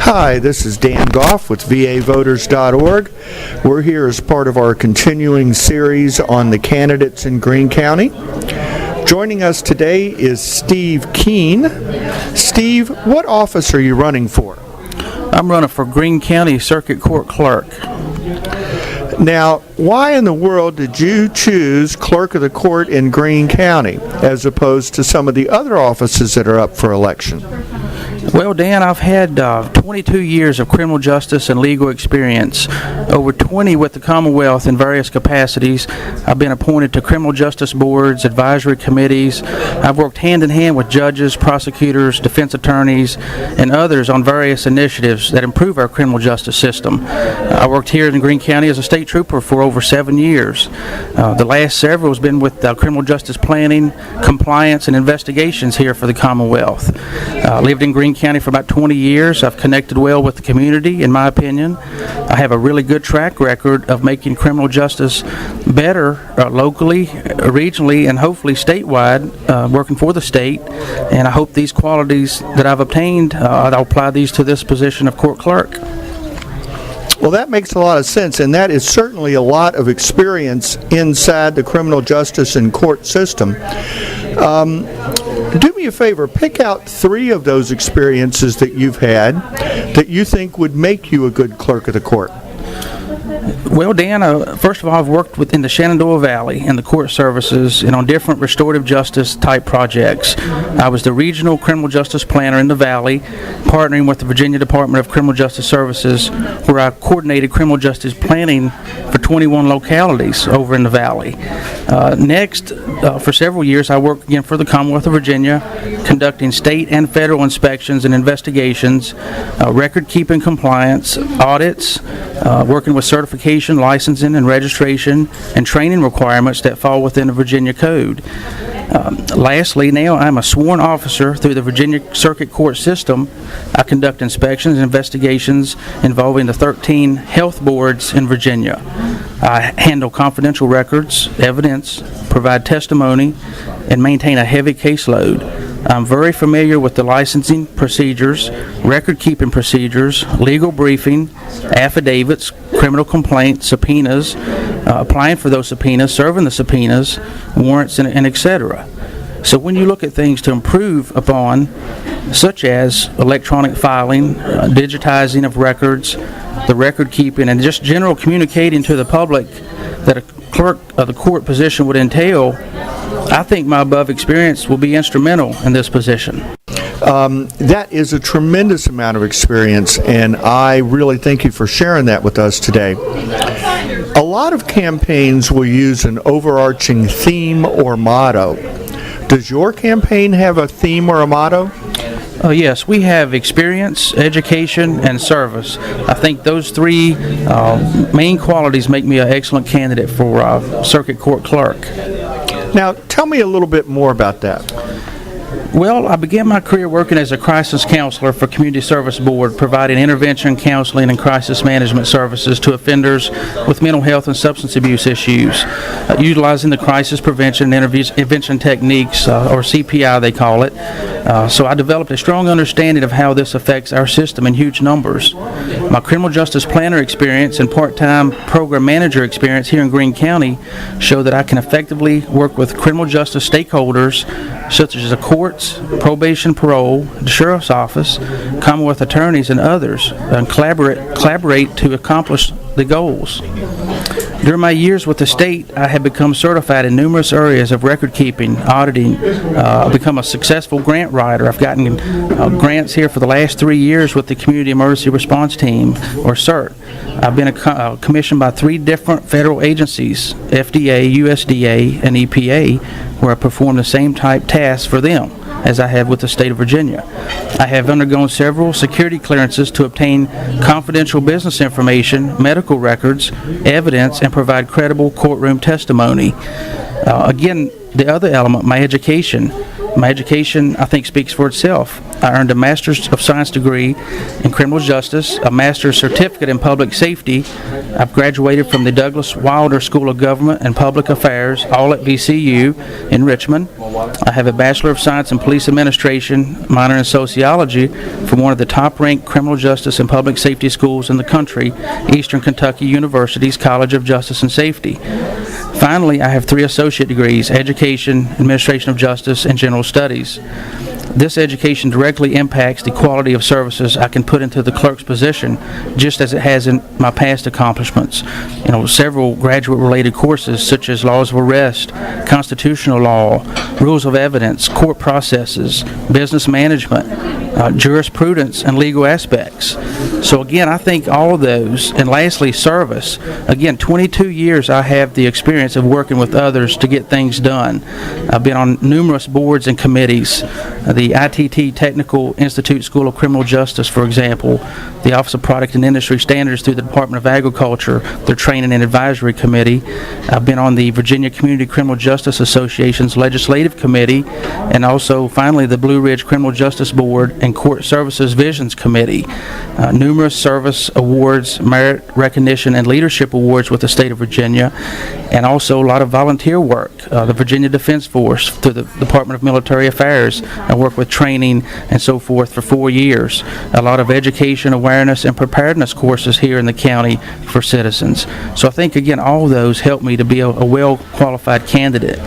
Hi, this is Dan Goff with VaVoters.org. We're here as part of our continuing series on the candidates in Greene County. Joining us today is Steve Keene. Steve, what office are you running for? I'm running for Greene County Circuit Court Clerk. Now, why in the world did you choose Clerk of the Court in Greene County as opposed to some of the other offices that are up for election? Well, Dan, I've had 22 years of criminal justice and legal experience, over 20 with the Commonwealth in various capacities. I've been appointed to criminal justice boards, advisory committees. I've worked hand in hand with judges, prosecutors, defense attorneys, and others on various initiatives that improve our criminal justice system. I worked here in Greene County as a state trooper for over 7 years. The last several has been with criminal justice planning, compliance, and investigations here for the Commonwealth. Lived in Greene County for about 20 years. I've connected well with the community, in my opinion. I have a really good track record of making criminal justice better locally, regionally, and hopefully statewide, working for the state. And I hope these qualities that I've obtained, I'll apply these to this position of court clerk. Well, that makes a lot of sense, and that is certainly a lot of experience inside the criminal justice and court system. Do me a favor, pick out 3 of those experiences that you've had that you think would make you a good clerk of the court. Well, Dan, first of all, I've worked in the Shenandoah Valley in the court services and on different restorative justice type projects. I was the regional criminal justice planner in the Valley, partnering with the Virginia Department of Criminal Justice Services, where I coordinated criminal justice planning for 21 localities over in the Valley. Next, for several years, I worked again for the Commonwealth of Virginia, conducting state and federal inspections and investigations, record-keeping compliance, audits, working with certification, licensing, and registration, and training requirements that fall within the Virginia Code. Lastly, now I'm a sworn officer through the Virginia Circuit Court system. I conduct inspections and investigations involving the 13 health boards in Virginia. I handle confidential records, evidence, provide testimony, and maintain a heavy caseload. I'm very familiar with the licensing procedures, record-keeping procedures, legal briefing, affidavits, criminal complaints, subpoenas, applying for those subpoenas, serving the subpoenas, warrants, and etc. So when you look at things to improve upon, such as electronic filing, digitizing of records, the record keeping, and just general communicating to the public that a clerk of the court position would entail, I think my above experience will be instrumental in this position. That is a tremendous amount of experience, and I really thank you for sharing that with us today. A lot of campaigns will use an overarching theme or motto. Does your campaign have a theme or a motto? Yes, we have experience, education, and service. I think those 3 main qualities make me an excellent candidate for Circuit Court Clerk. Now, tell me a little bit more about that. Well, I began my career working as a crisis counselor for Community Service Board, providing intervention, counseling, and crisis management services to offenders with mental health and substance abuse issues, utilizing the crisis prevention and intervention techniques, or CPI they call it. So I developed a strong understanding of how this affects our system in huge numbers. My criminal justice planner experience and part-time program manager experience here in Greene County show that I can effectively work with criminal justice stakeholders such as the courts, probation, parole, the sheriff's office, Commonwealth attorneys, and others, and collaborate to accomplish the goals. During my years with the state, I have become certified in numerous areas of record keeping, auditing. I've become a successful grant writer. I've gotten grants here for the last 3 years with the Community Emergency Response Team, or CERT. I've been commissioned by 3 different federal agencies, FDA, USDA, and EPA, where I perform the same type tasks for them as I have with the state of Virginia. I have undergone several security clearances to obtain confidential business information, medical records, evidence, and provide credible courtroom testimony. Again, the other element, my education. My education, I think, speaks for itself. I earned a Master's of Science degree in Criminal Justice, a Master's Certificate in Public Safety. I've graduated from the Douglas Wilder School of Government and Public Affairs, all at VCU in Richmond. I have a Bachelor of Science in Police Administration, minor in Sociology, from one of the top-ranked criminal justice and public safety schools in the country, Eastern Kentucky University's College of Justice and Safety. Finally, I have 3 associate degrees: Education, Administration of Justice, and General Studies. This education directly impacts the quality of services I can put into the clerk's position, just as it has in my past accomplishments. Several graduate-related courses such as laws of arrest, constitutional law, rules of evidence, court processes, business management, jurisprudence, and legal aspects. So again, I think all of those, and lastly, service. Again, 22 years I have the experience of working with others to get things done. I've been on numerous boards and committees. The ITT Technical Institute School of Criminal Justice, for example, the Office of Product and Industry Standards through the Department of Agriculture, their Training and Advisory Committee. I've been on the Virginia Community Criminal Justice Association's Legislative Committee, and also, finally, the Blue Ridge Criminal Justice Board and Court Services Visions Committee. Numerous service awards, merit recognition, and leadership awards with the state of Virginia, and also a lot of volunteer work. The Virginia Defense Force through the Department of Military Affairs. I worked with training and so forth for 4 years. A lot of education, awareness, and preparedness courses here in the county for citizens. So I think, again, all of those help me to be a well-qualified candidate.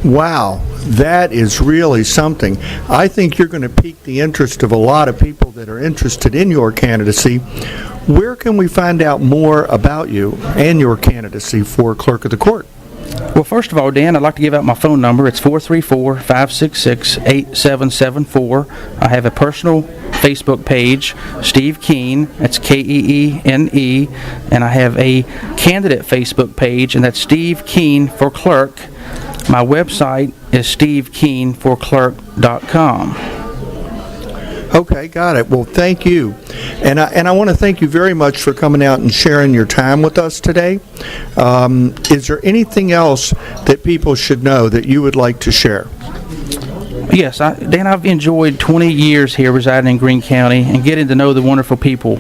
Wow, that is really something. I think you're going to pique the interest of a lot of people that are interested in your candidacy. Where can we find out more about you and your candidacy for Clerk of the Court? Well, first of all, Dan, I'd like to give out my phone number. It's 434-566-8774. I have a personal Facebook page, Steve Keene, that's Keene, and I have a candidate Facebook page, and that's Steve Keene for Clerk. My website is stevekeenforclerk.com. Okay, got it. Well, thank you. And I want to thank you very much for coming out and sharing your time with us today. Is there anything else that people should know that you would like to share? Yes, Dan, I've enjoyed 20 years here residing in Greene County and getting to know the wonderful people.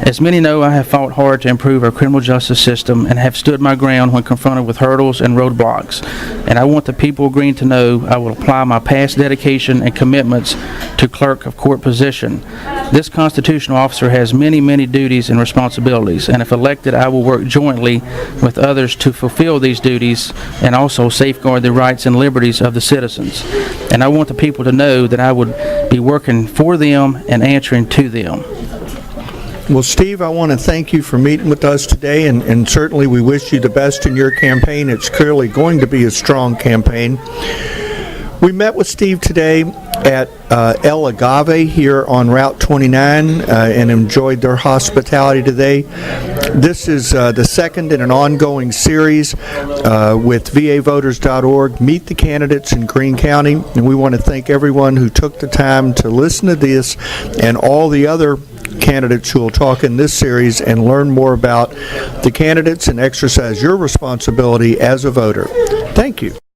As many know, I have fought hard to improve our criminal justice system and have stood my ground when confronted with hurdles and roadblocks. And I want the people of Greene to know I will apply my past dedication and commitments to clerk of court position. This constitutional officer has many, many duties and responsibilities, and if elected, I will work jointly with others to fulfill these duties and also safeguard the rights and liberties of the citizens. And I want the people to know that I would be working for them and answering to them. Well, Steve, I want to thank you for meeting with us today, and certainly we wish you the best in your campaign. It's clearly going to be a strong campaign. We met with Steve today at El Agave here on Route 29 and enjoyed their hospitality today. This is the second in an ongoing series with VaVoters.org, Meet the Candidates in Greene County, and we want to thank everyone who took the time to listen to this and all the other candidates who will talk in this series and learn more about the candidates and exercise your responsibility as a voter. Thank you.